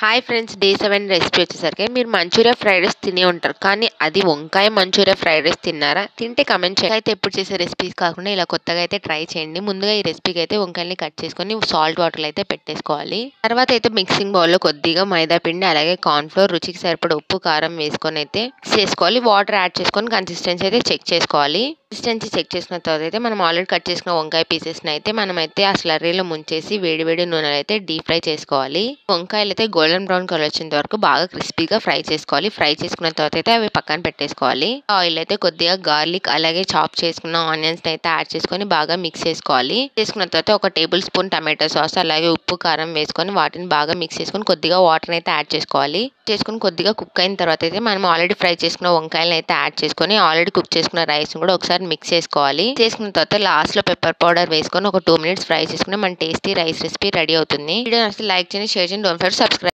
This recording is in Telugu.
హాయ్ ఫ్రెండ్స్, డే 7 రెసిపీ వచ్చేసరికి మీరు మంచూరియా ఫ్రైడ్ రైస్ తినే ఉంటారు. కానీ అది వంకాయ మంచూరియా ఫ్రైడ్ రైస్ తిన్నారా? తింటే కమెంట్ చేయండి. అయితే ఎప్పుడు చేసే రెసిపీస్ కాకుండా ఇలా కొత్తగా అయితే ట్రై చేయండి. ముందుగా ఈ రెసిపీకి అయితే వంకాయని కట్ చేసుకొని సాల్ట్ వాటర్ అయితే పెట్టేసుకోవాలి. తర్వాత అయితే మిక్సింగ్ బౌల్లో కొద్దిగా మైదా పిండి అలాగే కార్న్ ఫ్లోర్, రుచికి సరిపడా ఉప్పు కారం వేసుకొని అయితే మిక్స్ చేసుకోవాలి. వాటర్ యాడ్ చేసుకొని కన్సిస్టెన్సీ అయితే చెక్ చేసుకోవాలి. కన్సిస్టెన్సీ చెక్ చేసిన తర్వాత అయితే మనం ఆల్రెడీ కట్ చేసుకున్న వంకాయ పీసెస్ని అయితే మనమైతే ఆ స్లర్రీలో ముంచేసి వేడి వేడి నూనెలో అయితే డీప్ ఫ్రై చేసుకోవాలి. వంకాయలు అయితే గోల్డెన్ బ్రౌన్ కలర్ వచ్చేంత వరకు బాగా క్రిస్పీగా ఫ్రై చేసుకోవాలి. ఫ్రై చేసుకున్న తర్వాత అయితే అవి పక్కన పెట్టేసుకోవాలి. ఆయిల్ అయితే కొద్దిగా గార్లిక్ అలాగే చాప్ చేసుకున్న ఆనియన్స్ అయితే యాడ్ చేసుకొని బాగా మిక్స్ చేసుకోవాలి. చేసుకున్న తర్వాత ఒక టేబుల్ స్పూన్ టమాటో సాస్ అలాగే ఉప్పు కారం వేసుకొని వాటిని బాగా మిక్స్ చేసుకొని కొద్దిగా వాటర్ అయితే యాడ్ చేసుకోవాలి. చేసుకుని కొద్దిగా కుక్ అయిన తర్వాత అయితే మనం ఆల్రెడీ ఫ్రై చేసుకున్న వంకాయలను అయితే యాడ్ చేసుకొని ఆల్రెడీ కుక్ చేసుకున్న రైస్ కూడా ఒకసారి మిక్స్ చేసుకోవాలి. చేసుకున్న తర్వాత లాస్ట్ లో పెప్పర్ పౌడర్ వేసుకొని ఒక 2 minutes ఫ్రై చేసుకుని మన టేస్టీ రైస్ రెసిపీ రెడీ అవుతుంది. వీడియో నచ్చితే లైక్ చేయండి, షేర్ చేయండి, డోంట్ ఫర్గెట్ టు సబ్స్క్రైబ్.